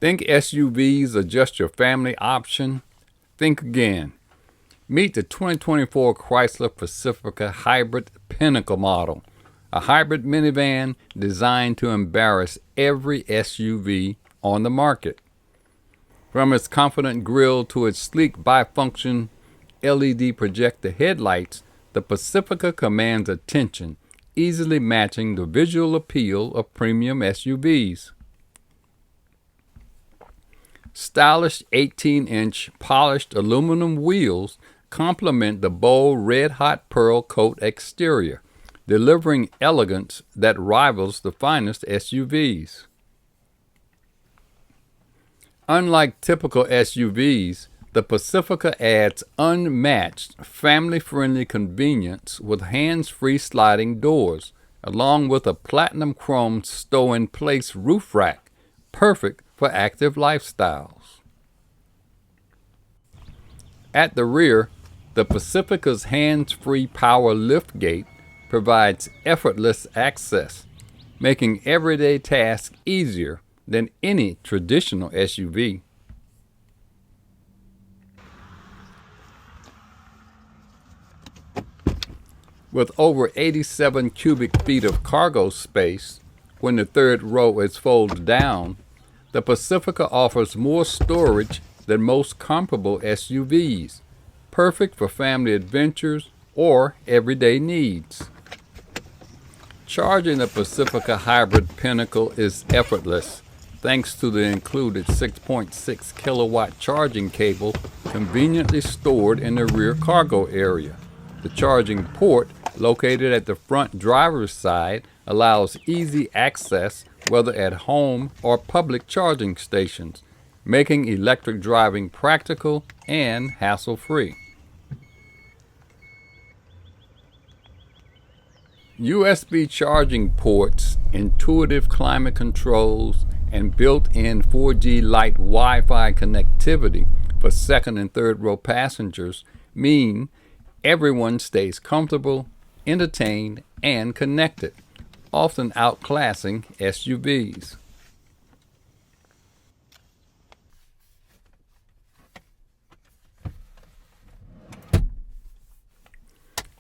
Think SUVs are just your family option? Think again. Meet the 2024 Chrysler Pacifica Hybrid Pinnacle model, a hybrid minivan designed to embarrass every SUV on the market. From its confident grille to its sleek bifunction LED projector headlights, the Pacifica commands attention, easily matching the visual appeal of premium SUVs. Stylish 18-inch polished aluminum wheels complement the bold red-hot pearl coat exterior, delivering elegance that rivals the finest SUVs. Unlike typical SUVs, the Pacifica adds unmatched family-friendly convenience with hands-free sliding doors, along with a platinum chrome stow-in-place roof rack, perfect for active lifestyles. At the rear, the Pacifica's hands-free power liftgate provides effortless access, making everyday tasks easier than any traditional SUV. With over 87 cubic feet of cargo space, when the third row is folded down, the Pacifica offers more storage than most comparable SUVs, perfect for family adventures or everyday needs. Charging the Pacifica Hybrid Pinnacle is effortless, thanks to the included 6.6 kilowatt charging cable conveniently stored in the rear cargo area. The charging port, located at the front driver's side, allows easy access whether at home or public charging stations, making electric driving practical and hassle-free. USB charging ports, intuitive climate controls, and built-in 4G Lite Wi-Fi connectivity for second and third row passengers mean everyone stays comfortable, entertained, and connected, often outclassing SUVs.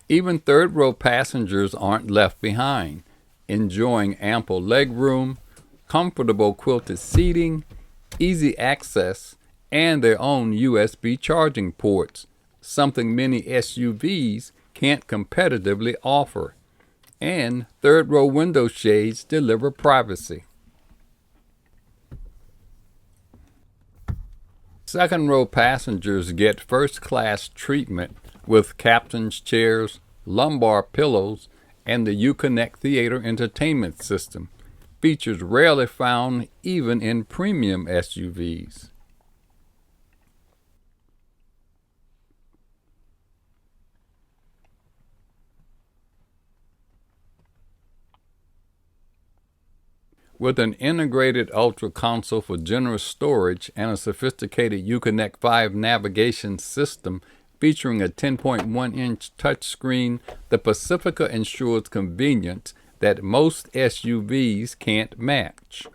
Even third-row passengers aren't left behind, enjoying ample legroom, comfortable quilted seating, easy access, and their own USB charging ports, something many SUVs can't competitively offer. And third-row window shades deliver privacy. Second-row passengers get first-class treatment with captain's chairs, lumbar pillows, and the Uconnect Theater Entertainment System, features rarely found even in premium SUVs. With an integrated Ultra console for generous storage and a sophisticated Uconnect 5 navigation system featuring a 10.1-inch touchscreen, the Pacifica ensures convenience that most SUVs can't match.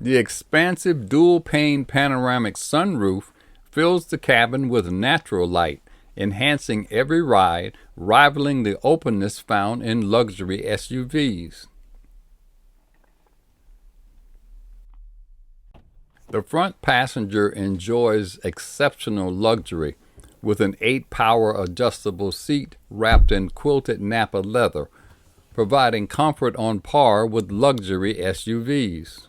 The expansive dual-pane panoramic sunroof fills the cabin with natural light, enhancing every ride, rivaling the openness found in luxury SUVs. The front passenger enjoys exceptional luxury, with an 8-power adjustable seat wrapped in quilted Napa leather, providing comfort on par with luxury SUVs.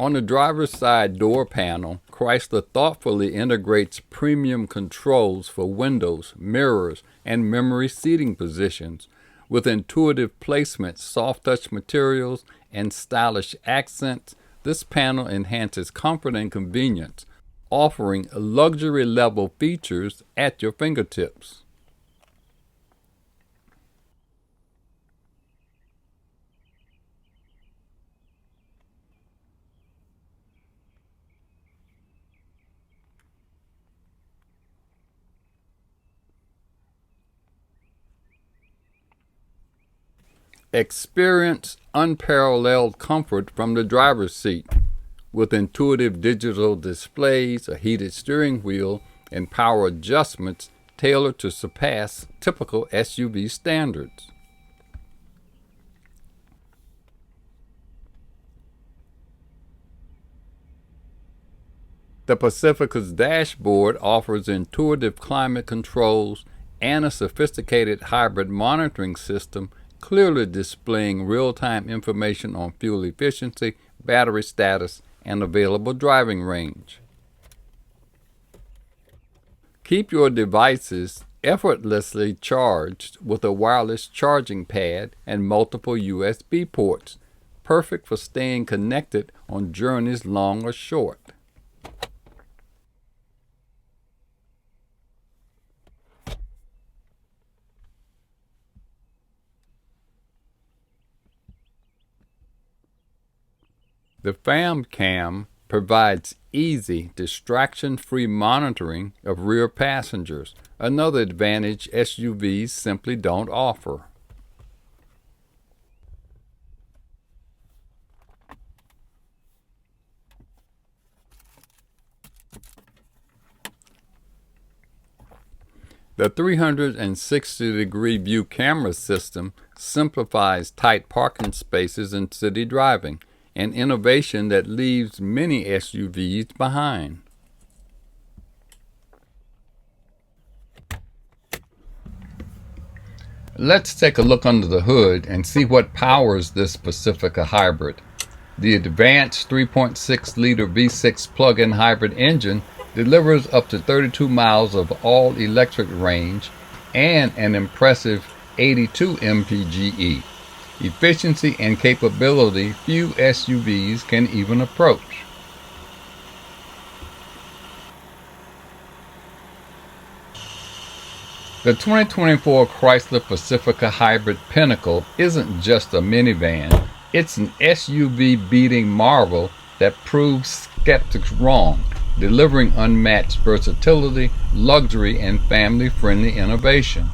On the driver's side door panel, Chrysler thoughtfully integrates premium controls for windows, mirrors, and memory seating positions. With intuitive placements, soft touch materials, and stylish accents, this panel enhances comfort and convenience, offering luxury level features at your fingertips. Experience unparalleled comfort from the driver's seat. With intuitive digital displays, a heated steering wheel, and power adjustments tailored to surpass typical SUV standards. The Pacifica's dashboard offers intuitive climate controls and a sophisticated hybrid monitoring system, clearly displaying real-time information on fuel efficiency, battery status, and available driving range. Keep your devices effortlessly charged with a wireless charging pad and multiple USB ports, perfect for staying connected on journeys long or short. The Fam Cam provides easy, distraction-free monitoring of rear passengers, another advantage SUVs simply don't offer. The 360-degree view camera system simplifies tight parking spaces in city driving, an innovation that leaves many SUVs behind. Let's take a look under the hood and see what powers this Pacifica Hybrid. The advanced 3.6-liter V6 plug-in hybrid engine delivers up to 32 miles of all-electric range and an impressive 82 mpge. Efficiency and capability few SUVs can even approach. The 2024 Chrysler Pacifica Hybrid Pinnacle isn't just a minivan, it's an SUV-beating marvel that proves skeptics wrong, delivering unmatched versatility, luxury, and family-friendly innovation.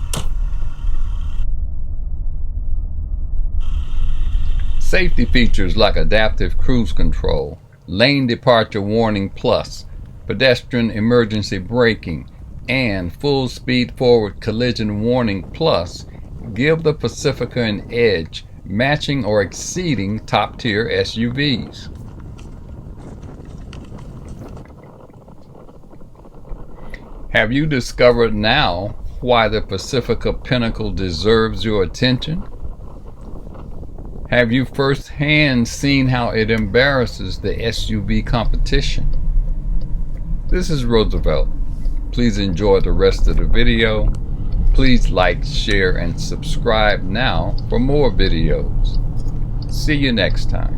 Safety features like adaptive cruise control, lane departure warning plus, pedestrian emergency braking, and full speed forward collision warning plus give the Pacifica an edge, matching or exceeding top-tier SUVs. Have you discovered now why the Pacifica Pinnacle deserves your attention? Have you firsthand seen how it embarrasses the SUV competition? This is Roosevelt. Please enjoy the rest of the video. Please like, share, and subscribe now for more videos. See you next time.